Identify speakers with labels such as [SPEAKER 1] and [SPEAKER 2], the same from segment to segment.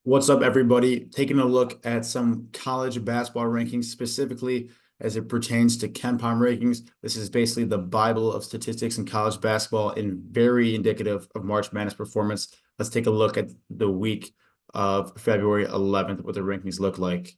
[SPEAKER 1] What's up, everybody? Taking a look at some college basketball rankings, specifically as it pertains to Kenpom rankings. This is basically the Bible of statistics in college basketball and very indicative of March Madness performance. Let's take a look at the week of February 11th, what the rankings look like.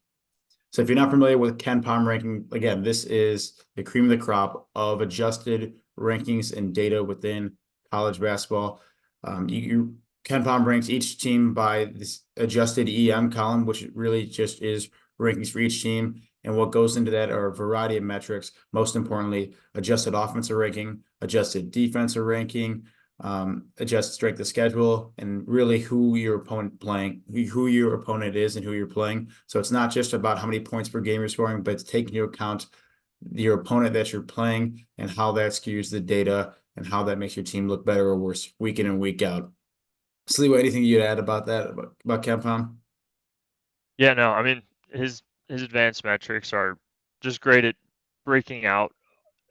[SPEAKER 1] So if you're not familiar with Kenpom ranking, again, this is the cream of the crop of adjusted rankings and data within college basketball. Kenpom ranks each team by this adjusted EM column, which really just is rankings for each team. And what goes into that are a variety of metrics. Most importantly, adjusted offensive ranking, adjusted defensive ranking, adjust strength of schedule, and really who your opponent is and who you're playing. So it's not just about how many points per game you're scoring, but it's taking into account your opponent that you're playing and how that skews the data and how that makes your team look better or worse week in and week out. Sliwa, anything you'd add about that about Kenpom?
[SPEAKER 2] Yeah, no, I mean his advanced metrics are just great at breaking out,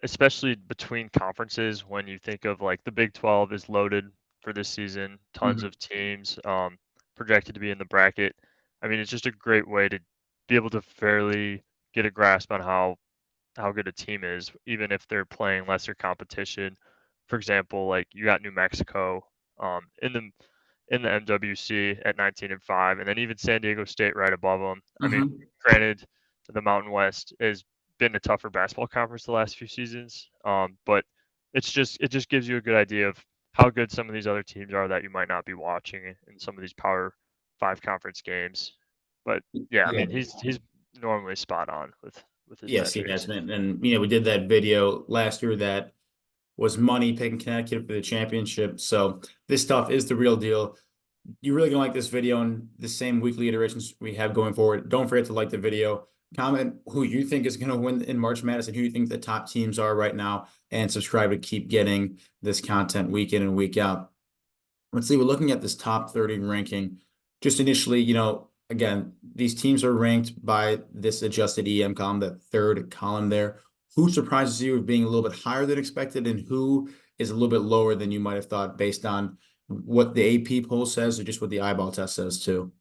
[SPEAKER 2] especially between conferences. When you think of like the Big 12 is loaded for this season, tons
[SPEAKER 1] Mhm.
[SPEAKER 2] of teams projected to be in the bracket. I mean, it's just a great way to be able to fairly get a grasp on how good a team is, even if they're playing lesser competition. For example, like you got New Mexico in the MWC at 19-5, and then even San Diego State right above them. I mean,
[SPEAKER 1] Mhm.
[SPEAKER 2] granted, the Mountain West has been a tougher basketball conference the last few seasons, but it just gives you a good idea of how good some of these other teams are that you might not be watching in some of these Power Five conference games. But yeah, I
[SPEAKER 1] Yeah.
[SPEAKER 2] mean, he's normally spot on with his
[SPEAKER 1] Yes, he has
[SPEAKER 2] metrics.
[SPEAKER 1] been. And, we did that video last year that was money picking Connecticut for the championship. So this stuff is the real deal. You're really gonna like this video and the same weekly iterations we have going forward. Don't forget to like the video, comment who you think is gonna win in March Madness and who you think the top teams are right now, and subscribe to keep getting this content week in and week out. Let's see, we're looking at this top 30 ranking. Just initially, again, these teams are ranked by this adjusted EM column, that third column there. Who surprises you of being a little bit higher than expected, and who is a little bit lower than you might have thought based on what the AP poll says or just what the eyeball test says too?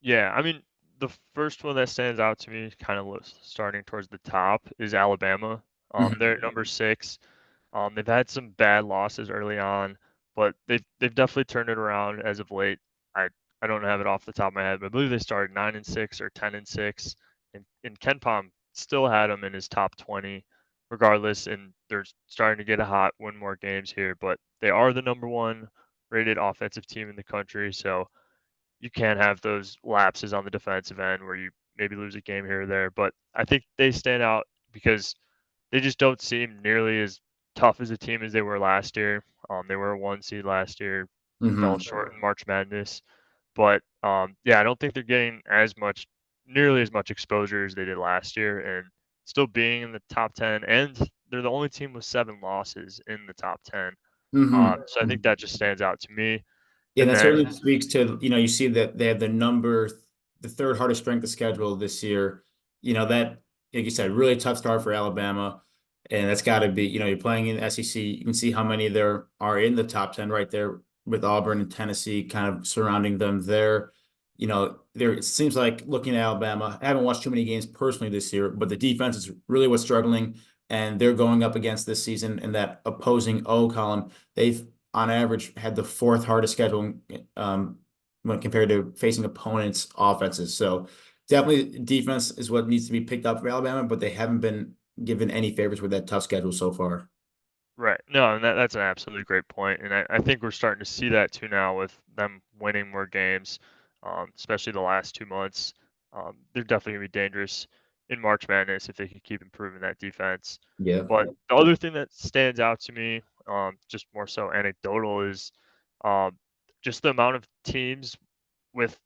[SPEAKER 2] Yeah, I mean, the first one that stands out to me, kind of starting towards the top, is Alabama. They're at
[SPEAKER 1] Mhm.
[SPEAKER 2] number 6. They've had some bad losses early on, but they've definitely turned it around as of late. I I don't have it off the top of my head, but I believe they started 9-6 or 10-6, and Kenpom still had them in his top 20, regardless. And they're starting to get a hot, win more games here, but they are the number one rated offensive team in the country, so you can have those lapses on the defensive end where you maybe lose a game here or there. But I think they stand out because they just don't seem nearly as tough as a team as they were last year. They were a 1 seed last year, fell
[SPEAKER 1] Mhm.
[SPEAKER 2] short in March Madness, but yeah, I don't think they're getting nearly as much exposure as they did last year, and still being in the top 10. And they're the only team with 7 losses in the top 10.
[SPEAKER 1] Mhm.
[SPEAKER 2] So I think that just stands out to me.
[SPEAKER 1] Yeah,
[SPEAKER 2] And
[SPEAKER 1] that
[SPEAKER 2] then
[SPEAKER 1] certainly speaks to, you see that they have the third hardest strength of schedule this year. That, like you said, really tough start for Alabama. And that's got to be, you're playing in the SEC. You can see how many there are in the top 10 right there with Auburn and Tennessee kind of surrounding them there. It seems like looking at Alabama, I haven't watched too many games personally this year, but the defense is really what's struggling. And they're going up against this season in that opposing O column. They've on average had the fourth hardest schedule um, when compared to facing opponents' offenses. So definitely defense is what needs to be picked up for Alabama, but they haven't been given any favors with that tough schedule so far.
[SPEAKER 2] right. No, and that's an absolutely great point. And I think we're starting to see that too now with them winning more games, especially the last 2 months. They're definitely going to be dangerous in March Madness if they can keep improving that defense.
[SPEAKER 1] Yeah.
[SPEAKER 2] But the other thing that stands out to me, just more so anecdotal, is um, just the amount of teams with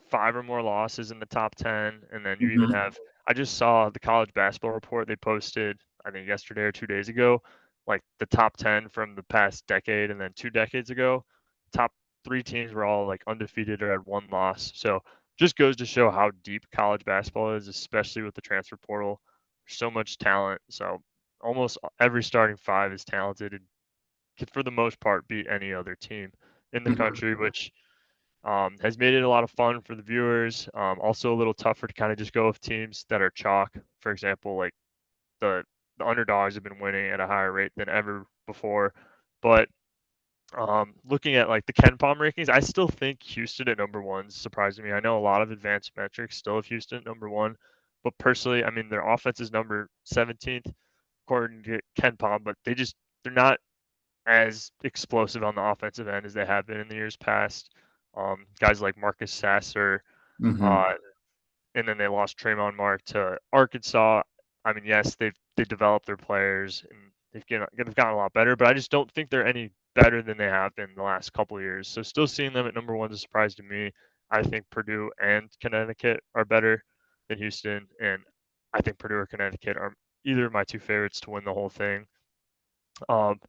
[SPEAKER 2] 5 or more losses in the top 10. And then you even
[SPEAKER 1] Mhm.
[SPEAKER 2] have, I just saw the college basketball report they posted, I think yesterday or 2 days ago, like the top 10 from the past decade and then 2 decades ago. Top three teams were all like undefeated or had one loss. So just goes to show how deep college basketball is, especially with the transfer portal. There's so much talent. So almost every starting five is talented and could, for the most part, beat any other team in the
[SPEAKER 1] Mhm.
[SPEAKER 2] country, which has made it a lot of fun for the viewers. Also a little tougher to kind of just go with teams that are chalk. For example, like the the underdogs have been winning at a higher rate than ever before. But looking at like the Kenpom rankings, I still think Houston at number one is surprising me. I know a lot of advanced metrics still have Houston at number one, but personally, I mean their offense is number 17th according to Kenpom, but they're not as explosive on the offensive end as they have been in the years past. Guys like Marcus Sasser,
[SPEAKER 1] Hmm.
[SPEAKER 2] uh, and then they lost Trayvon Mark to Arkansas. I mean, yes, they developed their players and they've gotten a lot better, but I just don't think they're any better than they have been the last couple of years. So still seeing them at number one is a surprise to me. I think Purdue and Connecticut are better than Houston, and I think Purdue or Connecticut are either of my two favorites to win the whole thing. Um,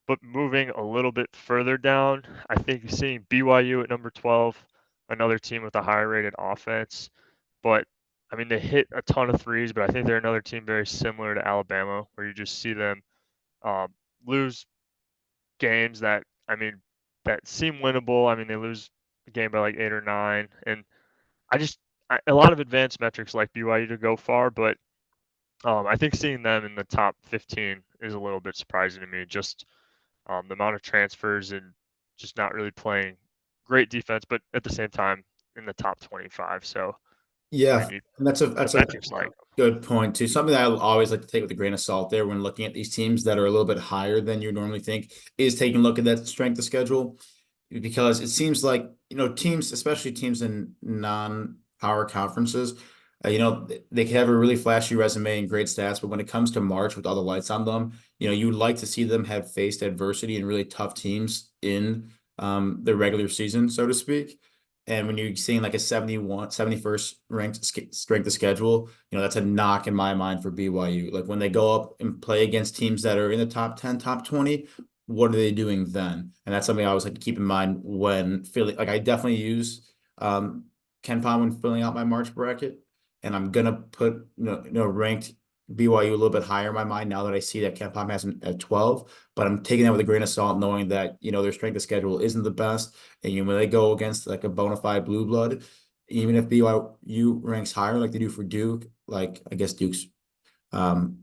[SPEAKER 2] but moving a little bit further down, I think seeing BYU at number 12, another team with a higher rated offense. But I mean, they hit a ton of threes, but I think they're another team very similar to Alabama, where you just see them um, lose games that, I mean, that seem winnable. I mean, they lose a game by like 8 or 9. And I just, a lot of advanced metrics like BYU to go far, but I think seeing them in the top 15 is a little bit surprising to me. Just the amount of transfers and just not really playing great defense, but at the same time in the top 25. So, I
[SPEAKER 1] Yeah,
[SPEAKER 2] mean,
[SPEAKER 1] and
[SPEAKER 2] the
[SPEAKER 1] that's a
[SPEAKER 2] metrics like
[SPEAKER 1] good point too. Something that I always like to take with a grain of salt there when looking at these teams that are a little bit higher than you normally think is taking a look at that strength of schedule because it seems like, teams, especially teams in non-power conferences, they can have a really flashy resume and great stats, but when it comes to March with all the lights on them, you'd like to see them have faced adversity and really tough teams in the regular season, so to speak. And when you're seeing like a 71st ranked strength of schedule, that's a knock in my mind for BYU. Like when they go up and play against teams that are in the top 10, top 20, what are they doing then? And that's something I always like to keep in mind when filling. Like I definitely use Kenpom when filling out my March bracket, and I'm gonna put ranked BYU a little bit higher in my mind now that I see that Kenpom has them at 12. But I'm taking that with a grain of salt, knowing that their strength of schedule isn't the best, and when they go against like a bona fide blue blood, even if BYU ranks higher like they do for Duke, like I guess Duke's um,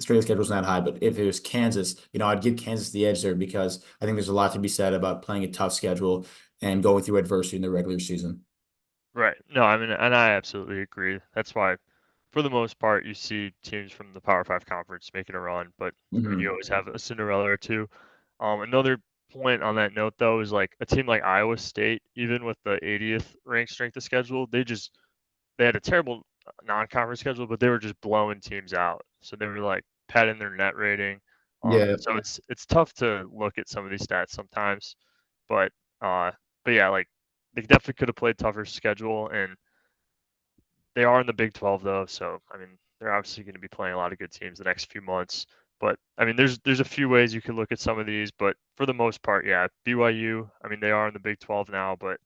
[SPEAKER 1] strength schedule is not high, but if it was Kansas, I'd give Kansas the edge there because I think there's a lot to be said about playing a tough schedule and going through adversity in the regular season.
[SPEAKER 2] right. No, I mean, and I absolutely agree. That's why, for the most part, you see teams from the Power Five conference making a run, but I mean, you
[SPEAKER 1] Hmm.
[SPEAKER 2] always have a Cinderella or two. Another point on that note, though, is like a team like Iowa State, even with the 80th ranked strength of schedule, they had a terrible non-conference schedule, but they were just blowing teams out. So they were like padding their net rating.
[SPEAKER 1] Yeah.
[SPEAKER 2] So it's tough to look at some of these stats sometimes, but uh, but yeah, like they definitely could have played tougher schedule, and they are in the Big 12 though. So I mean, they're obviously going to be playing a lot of good teams the next few months. But I mean, there's a few ways you could look at some of these, but for the most part, yeah, BYU. I mean, they are in the Big 12 now, but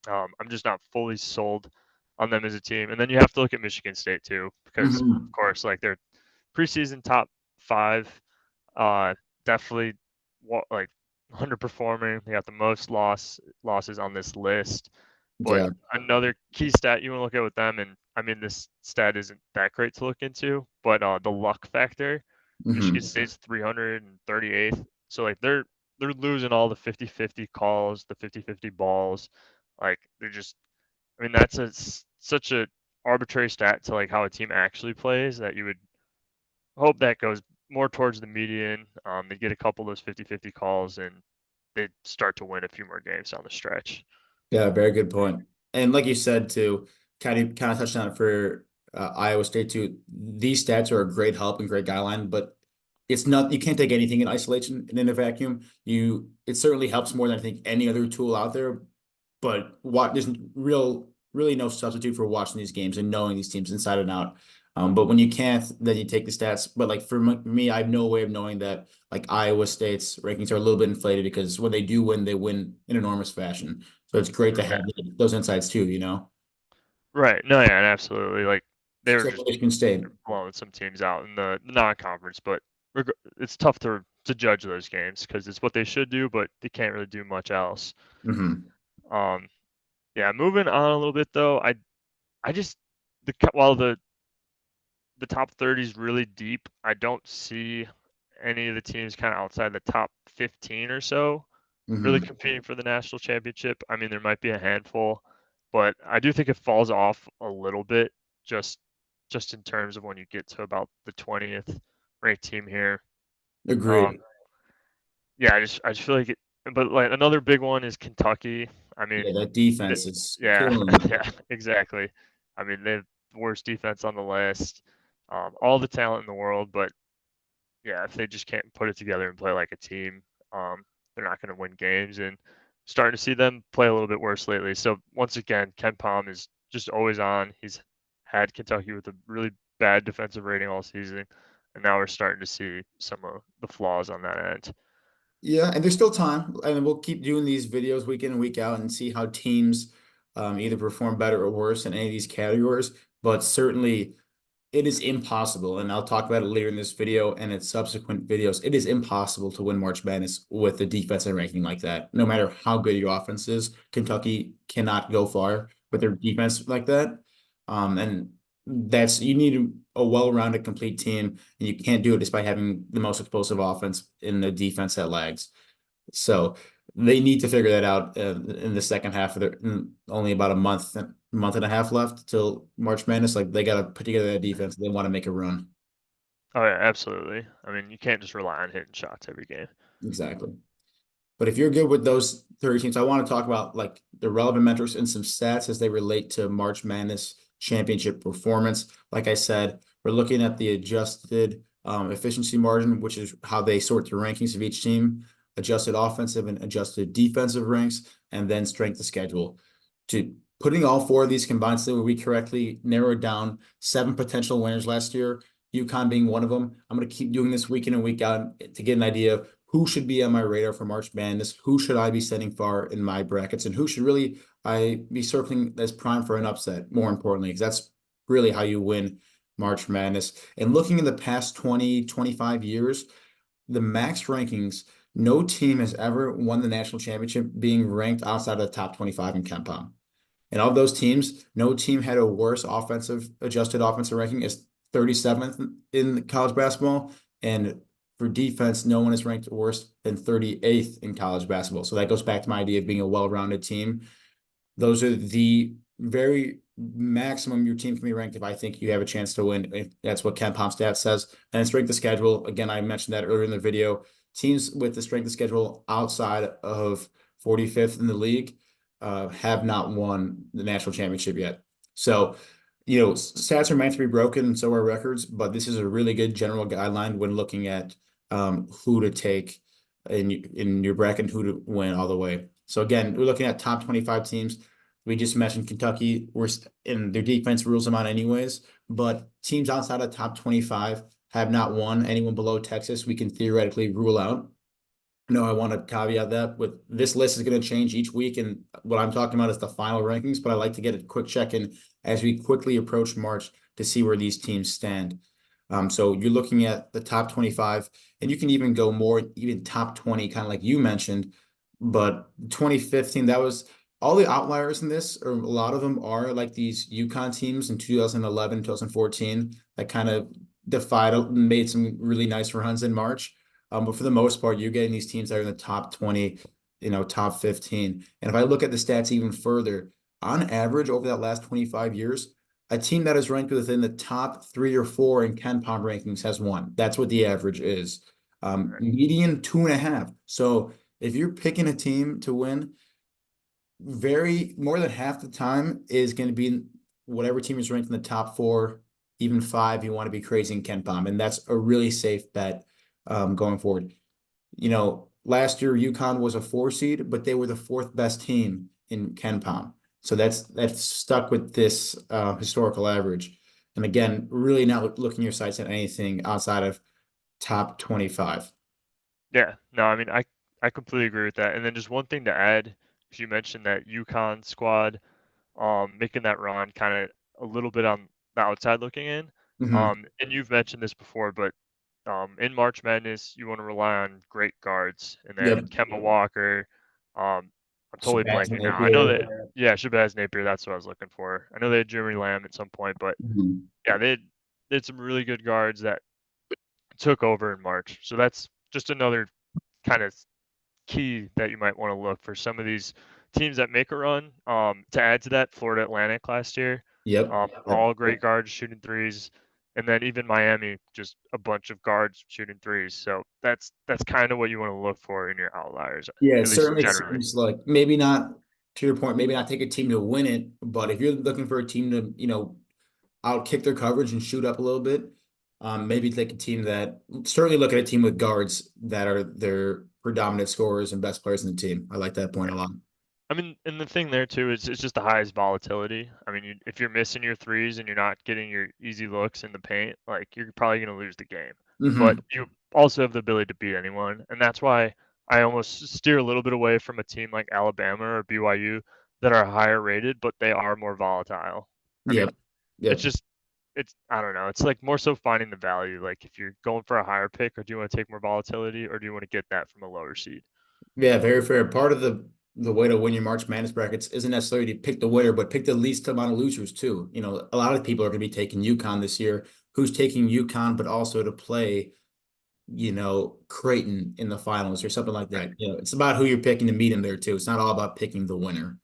[SPEAKER 2] I'm just not fully sold on them as a team. And then you have to look at Michigan State too, because of
[SPEAKER 1] Hmm.
[SPEAKER 2] course, like their preseason top five, uh, definitely like underperforming. They got the most losses on this list. But
[SPEAKER 1] Yeah.
[SPEAKER 2] another key stat you want to look at with them, and I mean this stat isn't that great to look into, but the luck factor. Michigan
[SPEAKER 1] Hmm.
[SPEAKER 2] State's 338th, so like they're losing all the 50-50 calls, the 50-50 balls. Like they're just, I mean, that's such a arbitrary stat to like how a team actually plays that you would hope that goes more towards the median. They get a couple of those 50-50 calls and they start to win a few more games down the stretch.
[SPEAKER 1] Yeah, very good point. And like you said too, kind of touched on it for Iowa State too. These stats are a great help and great guideline, but it's not you can't take anything in isolation and in a vacuum. It certainly helps more than I think any other tool out there. But what there's really no substitute for watching these games and knowing these teams inside and out. But when you can't, then you take the stats. But like for me, I have no way of knowing that like Iowa State's rankings are a little bit inflated because when they do win, they win in enormous fashion. So it's great to have those insights too.
[SPEAKER 2] Right. No, yeah, and absolutely. Like they were
[SPEAKER 1] So
[SPEAKER 2] just
[SPEAKER 1] Michigan State.
[SPEAKER 2] blowing some teams out in the non-conference, but it's tough to judge those games because it's what they should do, but they can't really do much else.
[SPEAKER 1] Hmm.
[SPEAKER 2] Um, yeah, moving on a little bit though, I just while the top 30 is really deep, I don't see any of the teams kind of outside the top 15 or so really
[SPEAKER 1] Hmm.
[SPEAKER 2] competing for the national championship. I mean, there might be a handful, but I do think it falls off a little bit just just in terms of when you get to about the 20th ranked team here. Um,
[SPEAKER 1] Agreed.
[SPEAKER 2] yeah, I just feel like it. But like another big one is Kentucky. I
[SPEAKER 1] Yeah,
[SPEAKER 2] mean,
[SPEAKER 1] that
[SPEAKER 2] th-
[SPEAKER 1] defense is
[SPEAKER 2] yeah,
[SPEAKER 1] killing them.
[SPEAKER 2] yeah, exactly. I mean, they have the worst defense on the list, all the talent in the world, but yeah, if they just can't put it together and play like a team, they're not going to win games. And starting to see them play a little bit worse lately. So once again, Kenpom is just always on. He's had Kentucky with a really bad defensive rating all season, and now we're starting to see some of the flaws on that end.
[SPEAKER 1] Yeah, and there's still time, and we'll keep doing these videos week in and week out and see how teams either perform better or worse in any of these categories. But certainly, it is impossible, and I'll talk about it later in this video and its subsequent videos. It is impossible to win March Madness with a defensive ranking like that. No matter how good your offense is, Kentucky cannot go far with their defense like that. And that's you need a well-rounded, complete team, and you can't do it just by having the most explosive offense in a defense that lags. So they need to figure that out in the second half of their only about month and a half left till March Madness. Like they got to put together that defense. They want to make a run.
[SPEAKER 2] Oh yeah, absolutely. I mean, you can't just rely on hitting shots every game.
[SPEAKER 1] Exactly. But if you're good with those 30 teams, I want to talk about like the relevant metrics and some stats as they relate to March Madness championship performance. Like I said, we're looking at the adjusted efficiency margin, which is how they sort the rankings of each team, adjusted offensive and adjusted defensive ranks, and then strength of schedule. To putting all four of these combined so we correctly narrowed down seven potential winners last year, UConn being one of them. I'm going to keep doing this week in and week out to get an idea of who should be on my radar for March Madness, who should I be setting far in my brackets, and who should really I be circling as prime for an upset, more importantly, because that's really how you win March Madness. And looking in the past 20, 25 years, the max rankings, no team has ever won the national championship being ranked outside of the top 25 in Kenpom. And of those teams, no team had a worse adjusted offensive ranking as 37th in college basketball. And for defense, no one is ranked worse than 38th in college basketball. So that goes back to my idea of being a well-rounded team. Those are the very maximum your team can be ranked if I think you have a chance to win. If that's what Ken Stats says. And strength of schedule, again, I mentioned that earlier in the video. Teams with the strength of schedule outside of 45th in the league have not won the national championship yet. So, stats are meant to be broken, and so are records. But this is a really good general guideline when looking at who to take in your bracket, who to win all the way. So again, we're looking at top 25 teams. We just mentioned Kentucky. We're in their defense rules them out anyways, but teams outside of top 25 have not won. Anyone below Texas, we can theoretically rule out. No, I want to caveat that with this list is going to change each week. And what I'm talking about is the final rankings, but I like to get a quick check in as we quickly approach March to see where these teams stand. So you're looking at the top 25, and you can even go more, even top 20, kind of like you mentioned. But 2015, that was all the outliers in this, or a lot of them are like these UConn teams in 2011, 2014 that kind of defied and made some really nice runs in March. But for the most part, you're getting these teams that are in the top 20, top 15. And if I look at the stats even further, on average over that last 25 years, a team that is ranked within the top 3 or 4 in Kenpom rankings has won. That's what the average is. Median 2.5. So if you're picking a team to win, very more than half the time is going to be whatever team is ranked in the top 4, even 5. You want to be crazy in Kenpom, and that's a really safe bet going forward. Last year UConn was a 4 seed, but they were the fourth best team in Kenpom. So that's stuck with this historical average. And again, really not looking your sights at anything outside of top 25.
[SPEAKER 2] Yeah, no, I mean, I completely agree with that. And then just one thing to add, because you mentioned that UConn squad, making that run kind of a little bit on the outside looking in.
[SPEAKER 1] Hmm.
[SPEAKER 2] And you've mentioned this before, but in March Madness, you want to rely on great guards, and they have
[SPEAKER 1] Yep.
[SPEAKER 2] Kemba Walker. Um, I'm totally
[SPEAKER 1] Shabazz
[SPEAKER 2] blanking now. I know
[SPEAKER 1] Napier.
[SPEAKER 2] that, yeah, Shabazz Napier, that's what I was looking for. I know they had Jeremy Lamb at some point, but
[SPEAKER 1] Mhm.
[SPEAKER 2] yeah, they had some really good guards that took over in March. So that's just another kind of key that you might want to look for some of these teams that make a run. To add to that, Florida Atlantic last year,
[SPEAKER 1] Yep. Yep.
[SPEAKER 2] all great guards shooting threes, and then even Miami, just a bunch of guards shooting threes. So that's kind of what you want to look for in your outliers,
[SPEAKER 1] Yeah, it
[SPEAKER 2] at least
[SPEAKER 1] certainly
[SPEAKER 2] generally.
[SPEAKER 1] seems like maybe not to your point, maybe not take a team to win it, but if you're looking for a team to, outkick their coverage and shoot up a little bit, maybe take a team that certainly look at a team with guards that are their predominant scorers and best players in the team. I like that point a lot.
[SPEAKER 2] I mean, and the thing there too is it's just the highest volatility. I mean, if you're missing your threes and you're not getting your easy looks in the paint, like you're probably going to lose the game. But
[SPEAKER 1] Hmm.
[SPEAKER 2] you also have the ability to beat anyone, and that's why I almost steer a little bit away from a team like Alabama or BYU that are higher rated, but they are more volatile. I mean,
[SPEAKER 1] Yep.
[SPEAKER 2] it's
[SPEAKER 1] Yep.
[SPEAKER 2] just it's I don't know. It's like more so finding the value. Like if you're going for a higher pick, or do you want to take more volatility, or do you want to get that from a lower seed?
[SPEAKER 1] Yeah, very fair. Part of the way to win your March Madness brackets isn't necessarily to pick the winner, but pick the least amount of losers too. A lot of people are going to be taking UConn this year. Who's taking UConn, but also to play, Creighton in the finals or something like
[SPEAKER 2] Right.
[SPEAKER 1] that. It's about who you're picking to meet him there too. It's not all about picking the winner.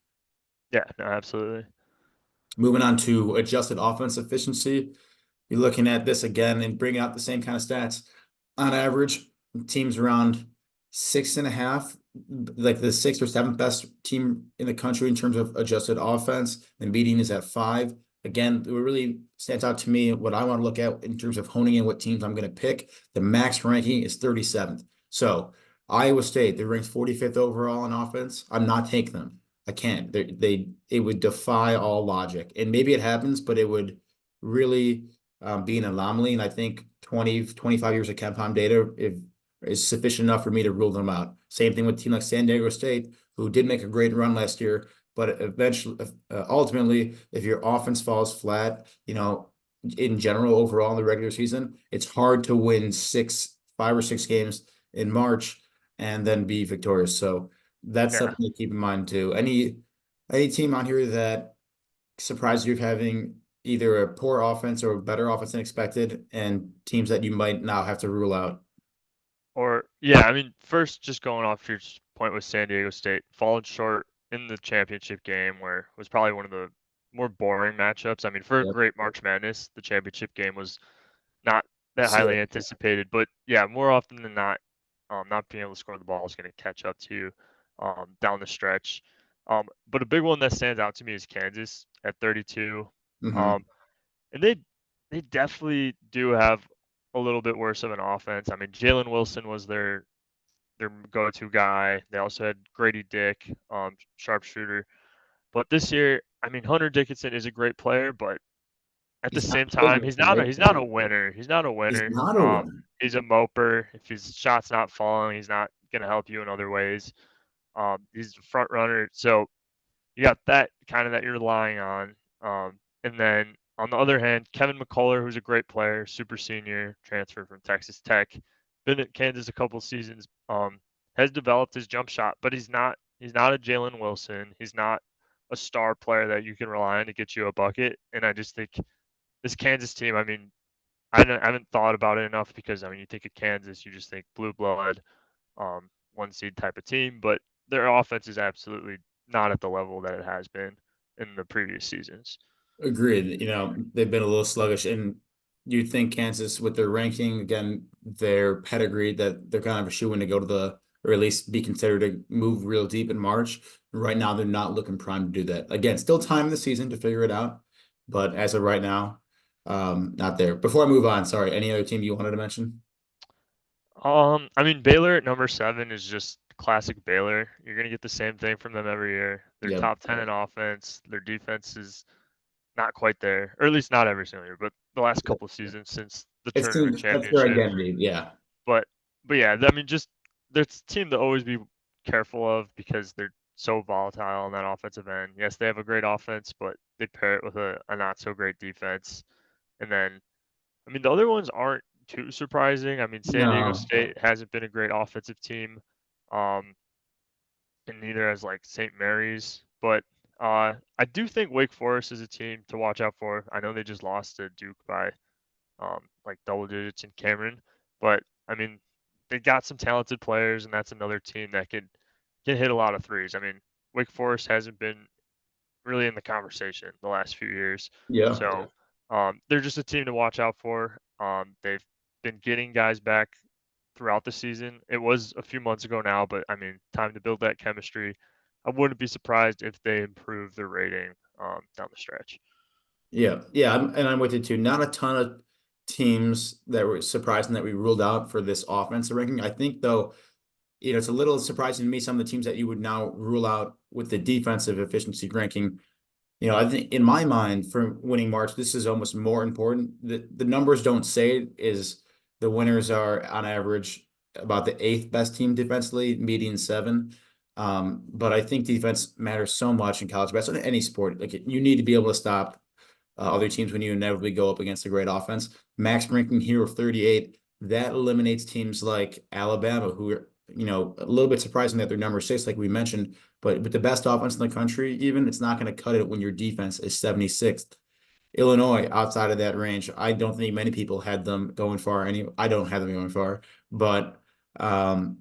[SPEAKER 2] Yeah. No, absolutely.
[SPEAKER 1] Moving on to adjusted offense efficiency. You're looking at this again and bringing out the same kind of stats. On average, teams around 6.5, like the sixth or seventh best team in the country in terms of adjusted offense. The median is at 5. Again, what really stands out to me, what I want to look at in terms of honing in what teams I'm going to pick, the max ranking is 37th. So Iowa State, they're ranked 45th overall in offense. I'm not taking them. I can't. It would defy all logic. And maybe it happens, but it would really be an anomaly. And I think 20, 25 years of Kenpom data is sufficient enough for me to rule them out. Same thing with a team like San Diego State, who did make a great run last year, but eventually, ultimately, if your offense falls flat, in general, overall in the regular season, it's hard to win 5 or 6 games in March and then be victorious. So that's
[SPEAKER 2] Yeah.
[SPEAKER 1] something to keep in mind too. Any team on here that surprised you of having either a poor offense or a better offense than expected, and teams that you might now have to rule out?
[SPEAKER 2] Or yeah, I mean, first just going off your point with San Diego State, falling short in the championship game, where it was probably one of the more boring matchups. I mean, for a
[SPEAKER 1] Yep.
[SPEAKER 2] great March Madness, the championship game was not that highly
[SPEAKER 1] So
[SPEAKER 2] anticipated. But yeah, more often than not, not being able to score the ball is going to catch up to you down the stretch. But a big one that stands out to me is Kansas at 32. Um,
[SPEAKER 1] mhm.
[SPEAKER 2] and they definitely do have a little bit worse of an offense. I mean, Jalen Wilson was their go-to guy. They also had Grady Dick, sharpshooter. But this year, I mean, Hunter Dickinson is a great player, but at the
[SPEAKER 1] He's not
[SPEAKER 2] same time,
[SPEAKER 1] good, right?
[SPEAKER 2] he's not a winner. He's not a
[SPEAKER 1] He's
[SPEAKER 2] winner.
[SPEAKER 1] not a winner.
[SPEAKER 2] He's a moper. If his shot's not falling, he's not gonna help you in other ways. He's a front runner. So you got that kind of that you're relying on. And then on the other hand, Kevin McCullough, who's a great player, super senior, transfer from Texas Tech, been at Kansas a couple seasons, has developed his jump shot, but he's not a Jalen Wilson. He's not a star player that you can rely on to get you a bucket. And I just think this Kansas team, I mean, I haven't thought about it enough because I mean, you think of Kansas, you just think blue blood, one seed type of team, but their offense is absolutely not at the level that it has been in the previous seasons.
[SPEAKER 1] Agreed. They've been a little sluggish, and you'd think Kansas, with their ranking, again, their pedigree, that they're kind of a shoe-in to go to or at least be considered to move real deep in March. Right now, they're not looking prime to do that. Again, still time in the season to figure it out, but as of right now, not there. Before I move on, sorry, any other team you wanted to mention?
[SPEAKER 2] I mean, Baylor at number 7 is just classic Baylor. You're gonna get the same thing from them every year. They're
[SPEAKER 1] Yep.
[SPEAKER 2] top 10 in offense. Their defense is not quite there, or at least not every single year, but the last couple of seasons since the tournament
[SPEAKER 1] That's their
[SPEAKER 2] championship.
[SPEAKER 1] identity. Yeah.
[SPEAKER 2] But yeah, I mean, just there's a team to always be careful of because they're so volatile on that offensive end. Yes, they have a great offense, but they pair it with a not so great defense. And then, I mean, the other ones aren't too surprising. I mean, San Diego
[SPEAKER 1] No.
[SPEAKER 2] State hasn't been a great offensive team. Um, and neither has like St. Mary's. But I do think Wake Forest is a team to watch out for. I know they just lost to Duke by like double digits in Cameron, but I mean they got some talented players, and that's another team that can hit a lot of threes. I mean Wake Forest hasn't been really in the conversation the last few years,
[SPEAKER 1] Yeah.
[SPEAKER 2] so they're just a team to watch out for. They've been getting guys back throughout the season. It was a few months ago now, but I mean, time to build that chemistry. I wouldn't be surprised if they improve their rating down the stretch.
[SPEAKER 1] Yeah, yeah, and I'm with you too. Not a ton of teams that were surprising that we ruled out for this offensive ranking. I think though, it's a little surprising to me some of the teams that you would now rule out with the defensive efficiency ranking. I think in my mind for winning March, this is almost more important. The numbers don't say it, is the winners are on average about the eighth best team defensively, median seven. But I think defense matters so much in college basketball, in any sport. Like you need to be able to stop other teams when you inevitably go up against a great offense. Max ranking here of 38, that eliminates teams like Alabama, who are, a little bit surprising that they're number six, like we mentioned, but the best offense in the country, even it's not going to cut it when your defense is 76th. Illinois outside of that range, I don't think many people had them going far. I don't have them going far, but um,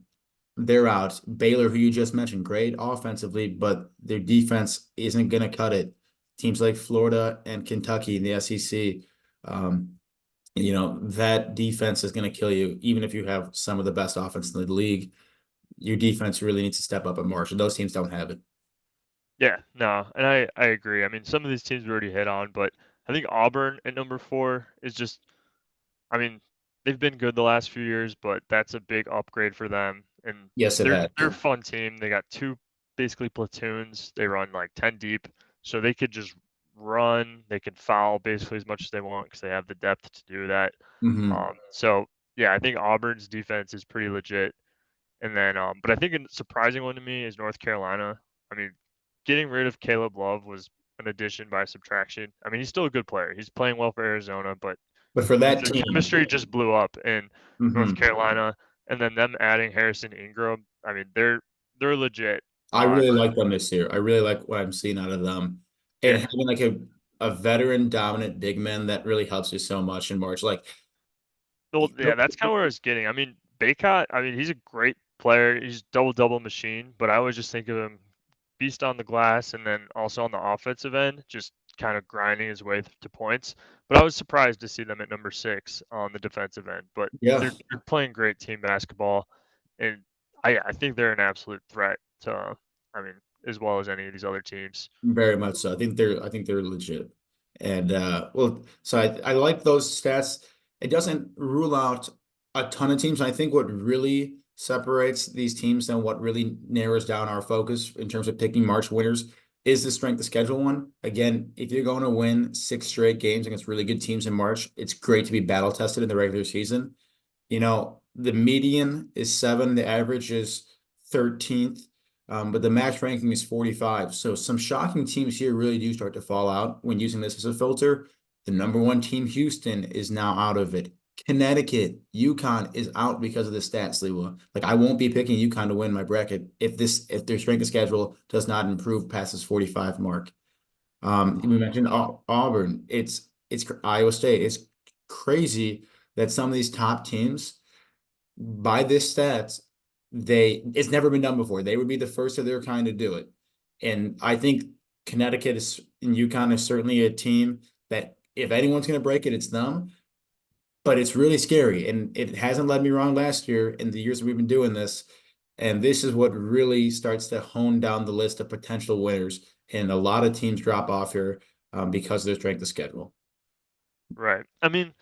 [SPEAKER 1] they're out. Baylor, who you just mentioned, great offensively, but their defense isn't going to cut it. Teams like Florida and Kentucky in the SEC, um, that defense is going to kill you, even if you have some of the best offense in the league. Your defense really needs to step up at March, and those teams don't have it.
[SPEAKER 2] Yeah, no, and I agree. I mean, some of these teams we already hit on, but I think Auburn at number 4 is just I mean, they've been good the last few years, but that's a big upgrade for them. And
[SPEAKER 1] Yes, it
[SPEAKER 2] they're
[SPEAKER 1] has.
[SPEAKER 2] a fun team. They got two basically platoons. They run like 10 deep, so they could just run. They can foul basically as much as they want because they have the depth to do that.
[SPEAKER 1] Hmm.
[SPEAKER 2] So yeah, I think Auburn's defense is pretty legit. And then, but I think a surprising one to me is North Carolina. I mean, getting rid of Caleb Love was an addition by subtraction. I mean, he's still a good player. He's playing well for Arizona, but
[SPEAKER 1] But for that
[SPEAKER 2] their
[SPEAKER 1] team,
[SPEAKER 2] chemistry just blew up in North
[SPEAKER 1] mhm,
[SPEAKER 2] Carolina, and then them adding Harrison Ingram. I mean, they're legit.
[SPEAKER 1] I really
[SPEAKER 2] For
[SPEAKER 1] like them this year. I really like what I'm seeing out of them. And
[SPEAKER 2] yeah,
[SPEAKER 1] having like a veteran dominant big man that really helps you so much in March. Like,
[SPEAKER 2] well, yeah, that's kind of where I was getting. I mean, Baycott. I mean, he's a great player. He's double double machine, but I always just think of him beast on the glass and then also on the offensive end, just kind of grinding his way to points. But I was surprised to see them at number 6 on the defensive end. But
[SPEAKER 1] yeah.
[SPEAKER 2] they're playing great team basketball, and I think they're an absolute threat to, I mean, as well as any of these other teams.
[SPEAKER 1] Very much so. I think they're legit. And well, so I like those stats. It doesn't rule out a ton of teams. I think what really separates these teams and what really narrows down our focus in terms of picking March winners is the strength of schedule one. Again, if you're going to win 6 straight games against really good teams in March, it's great to be battle tested in the regular season. The median is 7, the average is 13th, but the max ranking is 45. So some shocking teams here really do start to fall out when using this as a filter. The number one team, Houston, is now out of it. Connecticut, UConn is out because of the stats, Lewa. Like I won't be picking UConn to win my bracket if their strength of schedule does not improve past this 45 mark. We mentioned Auburn. It's Iowa State. It's crazy that some of these top teams, by this stats, it's never been done before. They would be the first of their kind to do it. And I think Connecticut is and UConn is certainly a team that if anyone's going to break it, it's them. But it's really scary, and it hasn't led me wrong last year in the years that we've been doing this. And this is what really starts to hone down the list of potential winners. And a lot of teams drop off here because of their strength of schedule.
[SPEAKER 2] Right. I mean,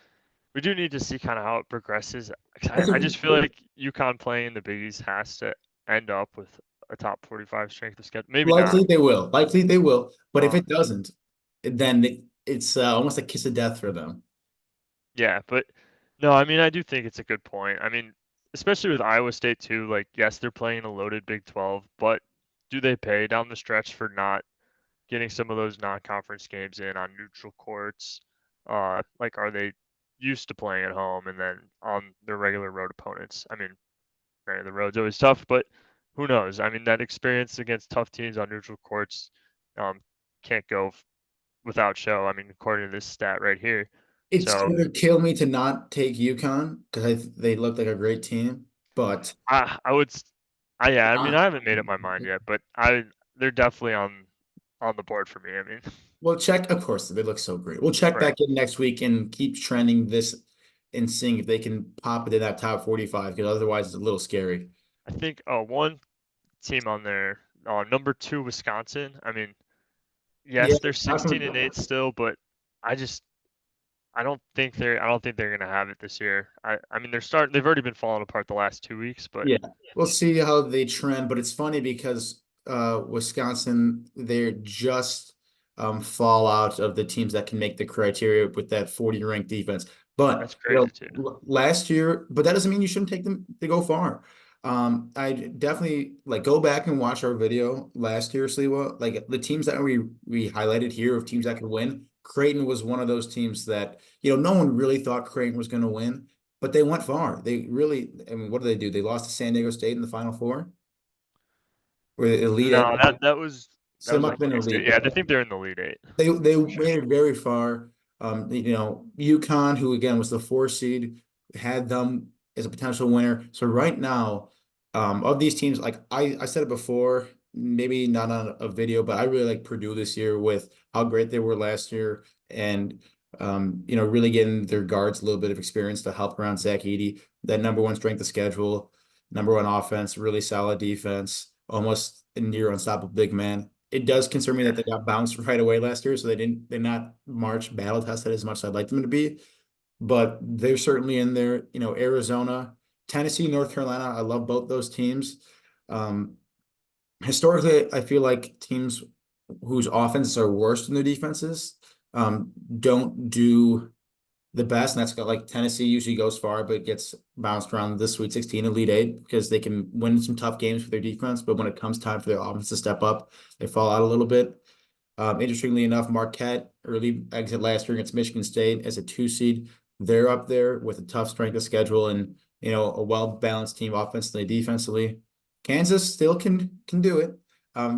[SPEAKER 2] we do need to see kind of how it progresses.
[SPEAKER 1] That's
[SPEAKER 2] I just feel like UConn playing in the Big East has to end up with a top 45 strength of schedule. Maybe not.
[SPEAKER 1] likely they will. Likely they will. But if
[SPEAKER 2] Um,
[SPEAKER 1] it doesn't, then it's almost a kiss of death for them.
[SPEAKER 2] yeah, but no, I mean, I do think it's a good point. I mean, especially with Iowa State too. Like, yes, they're playing a loaded Big 12, but do they pay down the stretch for not getting some of those non-conference games in on neutral courts? Like, are they used to playing at home and then on their regular road opponents? I mean, granted, the road's always tough, but who knows? I mean, that experience against tough teams on neutral courts um, can't go without show. I mean, according to this stat right here.
[SPEAKER 1] It's
[SPEAKER 2] So
[SPEAKER 1] gonna kill me to not take UConn because they look like a great team, but
[SPEAKER 2] I would, yeah. I mean,
[SPEAKER 1] not.
[SPEAKER 2] I haven't made up my mind yet, but they're definitely on the board for me. I mean,
[SPEAKER 1] We'll check, of course, they look so great. We'll check
[SPEAKER 2] right.
[SPEAKER 1] back in next week and keep trending this and seeing if they can pop it in that top 45, because otherwise it's a little scary.
[SPEAKER 2] I think one team on there, number two, Wisconsin. I mean,
[SPEAKER 1] Yeah,
[SPEAKER 2] yes, they're 16-8 still, but I just I don't think they're gonna have it this year. I mean they've already been falling apart the last 2 weeks, but
[SPEAKER 1] yeah, we'll see how they trend, but it's funny because Wisconsin, they're just fall out of the teams that can make the criteria with that 40 ranked defense. But
[SPEAKER 2] that's crazy too.
[SPEAKER 1] last year, but that doesn't mean you shouldn't take them to go far. I definitely like go back and watch our video last year, Sliwa. Like the teams that we highlighted here of teams that could win. Creighton was one of those teams that, no one really thought Creighton was going to win. But they went far. They really, I mean, what did they do? They lost to San Diego State in the Final Four, or the Elite
[SPEAKER 2] No,
[SPEAKER 1] Eight.
[SPEAKER 2] that
[SPEAKER 1] So they
[SPEAKER 2] was
[SPEAKER 1] must
[SPEAKER 2] like
[SPEAKER 1] have been
[SPEAKER 2] K State.
[SPEAKER 1] elite.
[SPEAKER 2] Yeah, I think they're in the lead eight
[SPEAKER 1] They
[SPEAKER 2] for sure.
[SPEAKER 1] made it very far. UConn, who again was the 4 seed, had them as a potential winner. So right now, of these teams, like I said it before, maybe not on a video, but I really like Purdue this year with how great they were last year, and really getting their guards a little bit of experience to help around Zach Edey. That number one strength of schedule, number one offense, really solid defense, almost a near unstoppable big man. It does concern me that
[SPEAKER 2] Yeah,
[SPEAKER 1] they got bounced right away last year, so they're not March battle tested as much as I'd like them to be, but they're certainly in there. Arizona, Tennessee, North Carolina. I love both those teams. Um, Historically, I feel like teams whose offenses are worse than their defenses don't do the best, and that's got like Tennessee usually goes far, but gets bounced around the Sweet 16, Elite Eight because they can win some tough games for their defense, but when it comes time for their offense to step up, they fall out a little bit. Interestingly enough, Marquette early exit last year against Michigan State as a 2 seed. They're up there with a tough strength of schedule and a well-balanced team offensively, defensively. Kansas still can do it.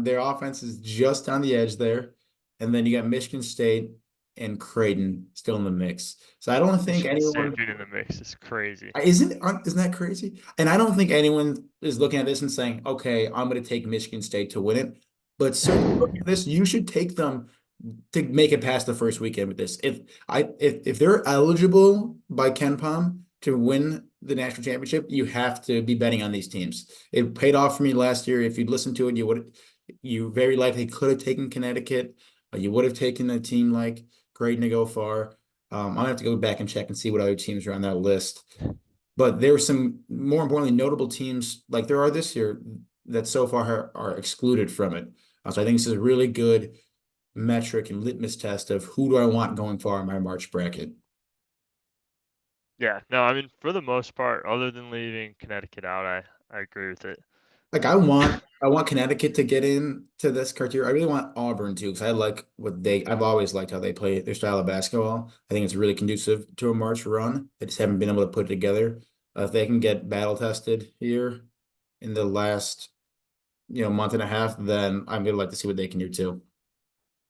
[SPEAKER 1] Their offense is just on the edge there. And then you got Michigan State and Creighton still in the mix. So I don't think
[SPEAKER 2] Michigan State
[SPEAKER 1] anyone
[SPEAKER 2] being in the mix is crazy.
[SPEAKER 1] isn't that crazy? And I don't think anyone is looking at this and saying, okay, I'm going to take Michigan State to win it. But certainly looking at this, you should take them to make it past the first weekend with this. If they're eligible by Kenpom to win the national championship, you have to be betting on these teams. It paid off for me last year. If you'd listened to it, you very likely could have taken Connecticut. You would have taken a team like Creighton to go far. I'll have to go back and check and see what other teams are on that list. But there were some more importantly notable teams like there are this year that so far are excluded from it. So I think this is a really good metric and litmus test of who do I want going far in my March bracket.
[SPEAKER 2] Yeah, no, I mean for the most part, other than leaving Connecticut out, I agree with it.
[SPEAKER 1] Like I want Connecticut to get into this criteria. I really want Auburn too because I like I've always liked how they play their style of basketball. I think it's really conducive to a March run. They just haven't been able to put it together. If they can get battle tested here in the last month and a half, then I'm gonna like to see what they can do too.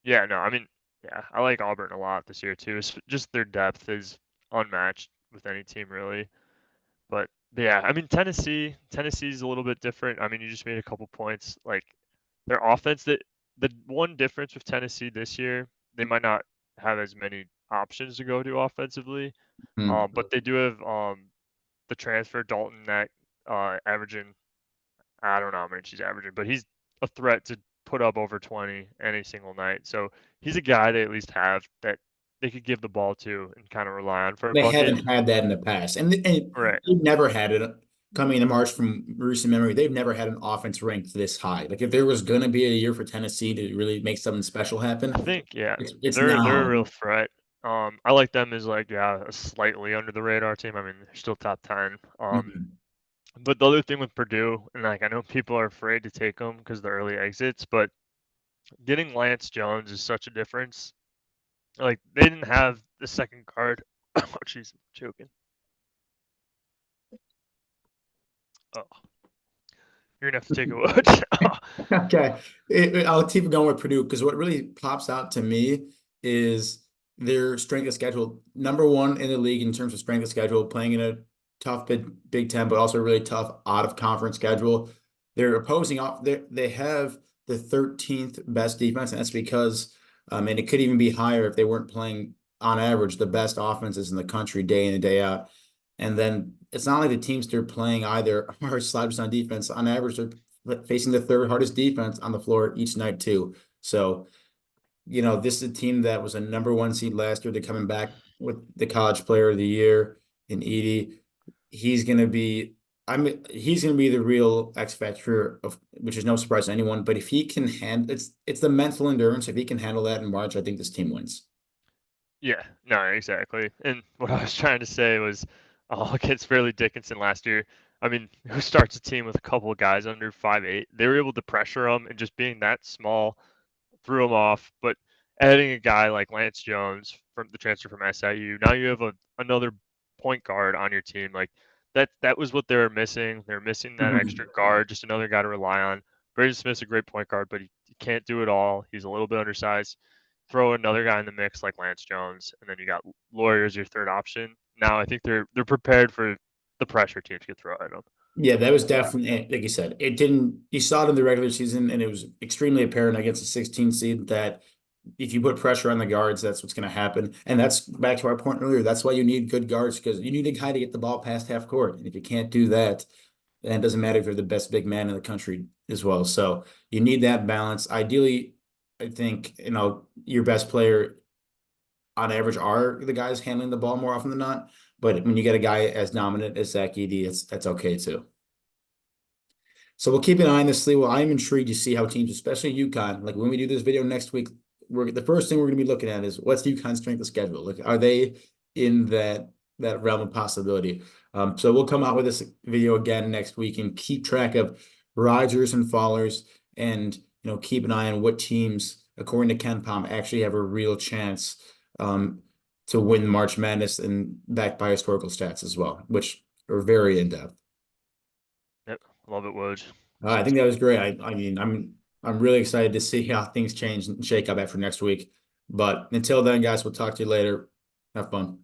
[SPEAKER 2] Yeah, no, I mean, yeah, I like Auburn a lot this year too. It's just their depth is unmatched with any team really. But yeah, I mean Tennessee's a little bit different. I mean, you just made a couple points. Like their offense, that the one difference with Tennessee this year, they might not have as many options to go to offensively.
[SPEAKER 1] Hmm.
[SPEAKER 2] But they do have the transfer Dalton that averaging, I don't know how many she's averaging, but he's a threat to put up over 20 any single night. So he's a guy they at least have that they could give the ball to and kind of rely on for a
[SPEAKER 1] They
[SPEAKER 2] bucket.
[SPEAKER 1] haven't had that in the past, and
[SPEAKER 2] Right.
[SPEAKER 1] they've never had it coming into March from recent memory. They've never had an offense ranked this high. Like if there was going to be a year for Tennessee to really make something special
[SPEAKER 2] I
[SPEAKER 1] happen,
[SPEAKER 2] think, yeah,
[SPEAKER 1] it's
[SPEAKER 2] they're a
[SPEAKER 1] now.
[SPEAKER 2] real threat. I like them as like, yeah, a slightly under the radar team. I mean, they're still top 10.
[SPEAKER 1] Mhm.
[SPEAKER 2] But the other thing with Purdue, and like I know people are afraid to take them because the early exits, but getting Lance Jones is such a difference. Like they didn't have the second guard. Oh, jeez, I'm choking. Oh. You're gonna have to take a watch.
[SPEAKER 1] Okay. I'll keep going with Purdue because what really pops out to me is their strength of schedule. Number one in the league in terms of strength of schedule, playing in a tough Big Ten, but also a really tough out of conference schedule. They're opposing off. They have the 13th best defense, and that's because, and it could even be higher if they weren't playing on average the best offenses in the country day in and day out. And then it's not like the teams they're playing either are slouches on defense. On average, they're facing the third hardest defense on the floor each night too. So, this is a team that was a number one seed last year. They're coming back with the college player of the year in Edie. He's gonna be he's gonna be the real X factor of which is no surprise to anyone. But if he can handle it's the mental endurance. If he can handle that in March, I think this team wins.
[SPEAKER 2] Yeah, no, exactly. And what I was trying to say was, against Fairleigh Dickinson last year, I mean, who starts a team with a couple of guys under 5'8"? They were able to pressure them, and just being that small threw them off. But adding a guy like Lance Jones from the transfer from SIU, now you have another point guard on your team. Like that was what they were missing. They're missing that extra guard, just another guy to rely on. Braden Smith's a great point guard, but he can't do it all. He's a little bit undersized. Throw another guy in the mix like Lance Jones, and then you got Lawyer as your third option. Now I think they're prepared for the pressure teams could throw at them.
[SPEAKER 1] Yeah, that was definitely, like you said, it didn't, you saw it in the regular season, and it was extremely apparent against a 16 seed that if you put pressure on the guards, that's what's going to happen. And that's back to our point earlier. That's why you need good guards because you need a guy to get the ball past half court. And if you can't do that, then it doesn't matter if you're the best big man in the country as well. So you need that balance. Ideally, I think, your best player on average are the guys handling the ball more often than not. But when you get a guy as dominant as Zach Edey, that's okay too. So we'll keep an eye on this, Lee. Well, I'm intrigued to see how teams, especially UConn, like when we do this video next week, the first thing we're going to be looking at is what's UConn's strength of schedule. Like, are they in that realm of possibility? So we'll come out with this video again next week and keep track of risers and fallers, and keep an eye on what teams, according to Kenpom, actually have a real chance to win March Madness and backed by historical stats as well, which are very in depth.
[SPEAKER 2] Yep, love it, Woj.
[SPEAKER 1] I
[SPEAKER 2] Sounds
[SPEAKER 1] think that
[SPEAKER 2] good.
[SPEAKER 1] was great. I mean, I'm really excited to see how things change and shake up after next week. But until then, guys, we'll talk to you later. Have fun.